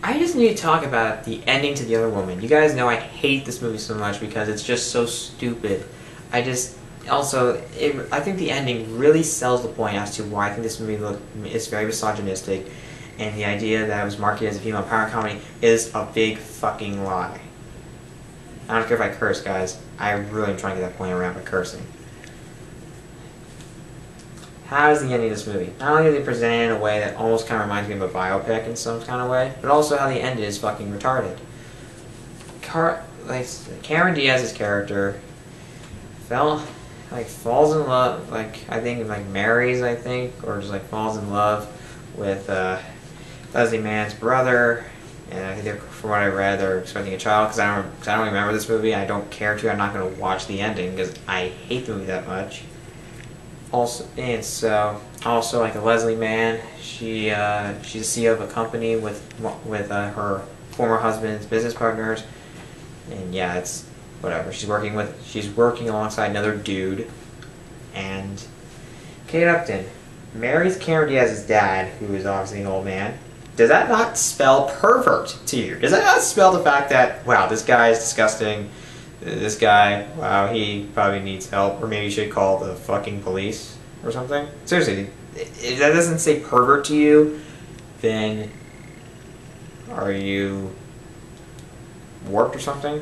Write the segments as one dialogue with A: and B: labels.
A: I just need to talk about the ending to The Other Woman. You guys know I hate this movie so much because it's just so stupid. I think the ending really sells the point as to why I think this movie is very misogynistic, and the idea that it was marketed as a female power comedy is a big fucking lie. I don't care if I curse, guys. I really am trying to get that point around by cursing. How is the ending of this movie? Not only is it presented in a way that almost kind of reminds me of a biopic in some kind of way, but also how the end is fucking retarded. Cameron Diaz's character falls in love, marries, or just falls in love with Leslie Mann's brother, and I think from what I read, they're expecting a child. Because I don't remember this movie. I don't care to. I'm not going to watch the ending because I hate the movie that much. Also, Leslie Mann, she's the CEO of a company with her former husband's business partners, and yeah, it's whatever. She's working alongside another dude, and Kate Upton marries Cameron Diaz's dad, who is obviously an old man. Does that not spell pervert to you? Does that not spell the fact that, wow, this guy is disgusting? This guy, wow, he probably needs help, or maybe you should call the fucking police or something? Seriously, if that doesn't say pervert to you, then are you warped or something?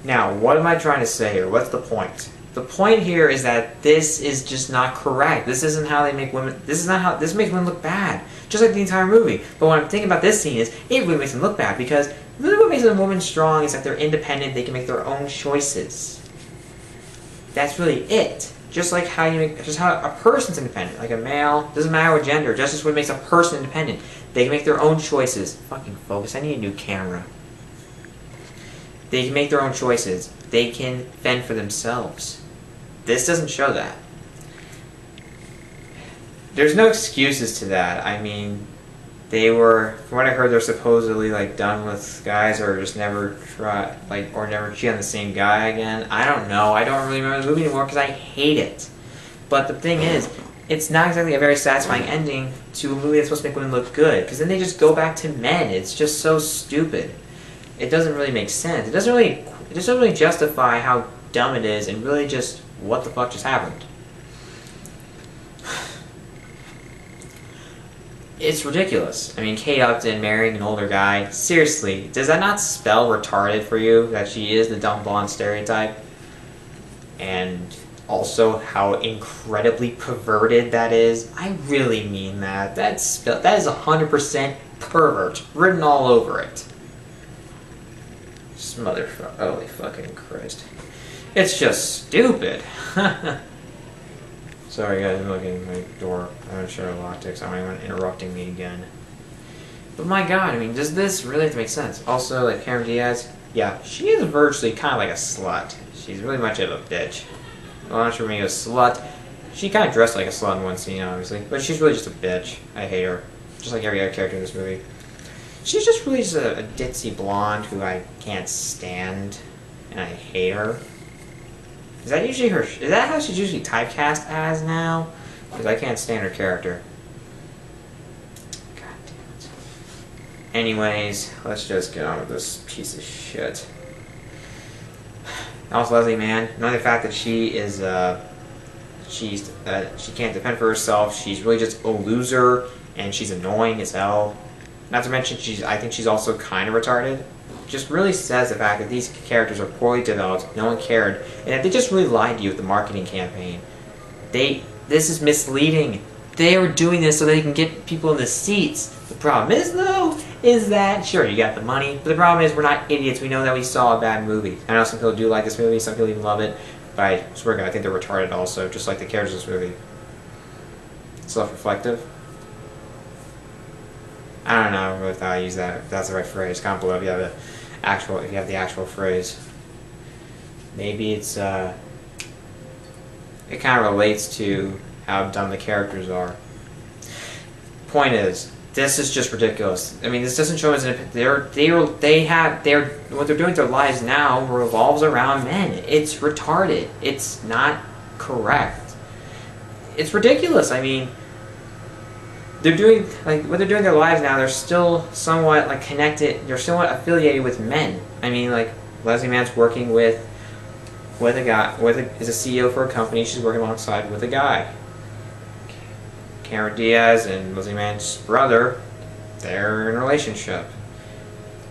A: Now, what am I trying to say here? What's the point? The point here is that this is just not correct. This isn't how they make women. This makes women look bad, just like the entire movie. But what I'm thinking about this scene is it really makes them look bad because really what makes a woman strong is that they're independent. They can make their own choices. That's really it. Just how a person's independent, like a male, doesn't matter what gender. Just as what makes a person independent, they can make their own choices. Fucking focus. I need a new camera. They can make their own choices. They can fend for themselves. This doesn't show that. There's no excuses to that. I mean, from what I heard, they're supposedly done with guys, or just never try, or never cheat on the same guy again. I don't know. I don't really remember the movie anymore because I hate it. But the thing is, it's not exactly a very satisfying ending to a movie that's supposed to make women look good, because then they just go back to men. It's just so stupid. It doesn't really make sense. It doesn't really justify how dumb it is, and really just what the fuck just happened. It's ridiculous. I mean, Kate Upton marrying an older guy. Seriously, does that not spell retarded for you? That she is the dumb blonde stereotype? And also how incredibly perverted that is? I really mean that. That is 100% pervert written all over it. This motherfucker. Holy fucking Christ. It's just stupid. Sorry guys, I'm looking at my door. I'm not sure I locked it, so I don't want anyone interrupting me again. But my god, I mean, does this really have to make sense? Also, Cameron Diaz, yeah, she is virtually kind of like a slut. She's really much of a bitch. Well, I'm not sure maybe a slut. She kind of dressed like a slut in one scene, obviously, but she's really just a bitch. I hate her. Just like every other character in this movie. She's just really just a ditzy blonde who I can't stand, and I hate her. Is that usually her? Is that how she's usually typecast as now? Because I can't stand her character. God damn it. Anyways, let's just get on with this piece of shit. Also, Leslie Mann. Another fact that she is, she can't defend for herself. She's really just a loser, and she's annoying as hell. Not to mention, I think she's also kind of retarded. Just really says the fact that these characters are poorly developed, no one cared, and that they just really lied to you with the marketing campaign. This is misleading. They are doing this so they can get people in the seats. The problem is, though, is that, sure, you got the money, but the problem is we're not idiots. We know that we saw a bad movie. I know some people do like this movie, some people even love it, but I swear to God, I think they're retarded also, just like the characters of this movie. Self-reflective? I don't know if I use that, if that's the right phrase. Comment below if you have the actual phrase. Maybe it's it kind of relates to how dumb the characters are. Point is, this is just ridiculous. I mean, this doesn't show us what they're doing with their lives now revolves around men. It's retarded. It's not correct. It's ridiculous. I mean, they're doing, like, what they're doing in their lives now, they're still somewhat, like, connected, they're somewhat affiliated with men. I mean, like, Leslie Mann's working with a guy, is a CEO for a company she's working alongside with a guy. Cameron Diaz and Leslie Mann's brother, they're in a relationship.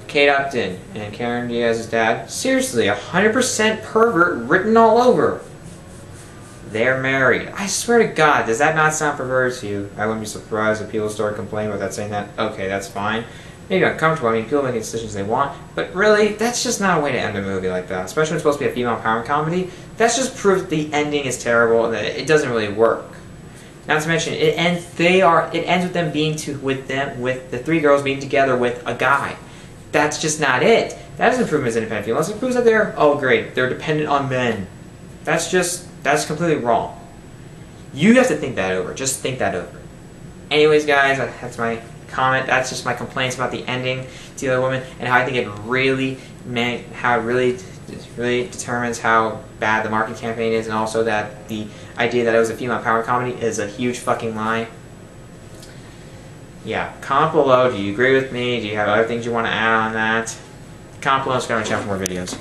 A: Kate Upton and Cameron Diaz's dad, seriously, 100% pervert written all over. They're married. I swear to God, does that not sound perverted to you? I wouldn't be surprised if people start complaining about that, saying that, okay, that's fine. Maybe uncomfortable, I mean, people make decisions they want, but really, that's just not a way to end a movie like that, especially when it's supposed to be a female empowerment comedy. That's just proof that the ending is terrible and that it doesn't really work. Not to mention, it ends with them being with the three girls being together with a guy. That's just not it. That doesn't prove them as independent females. It proves that oh great, they're dependent on men. That's completely wrong. You have to think that over. Just think that over. Anyways, guys, that's my comment. That's just my complaints about the ending to The Other Woman and how I think it really determines how bad the marketing campaign is, and also that the idea that it was a female empowerment comedy is a huge fucking lie. Yeah, comment below. Do you agree with me? Do you have other things you want to add on that? Comment below and subscribe to my channel for more videos.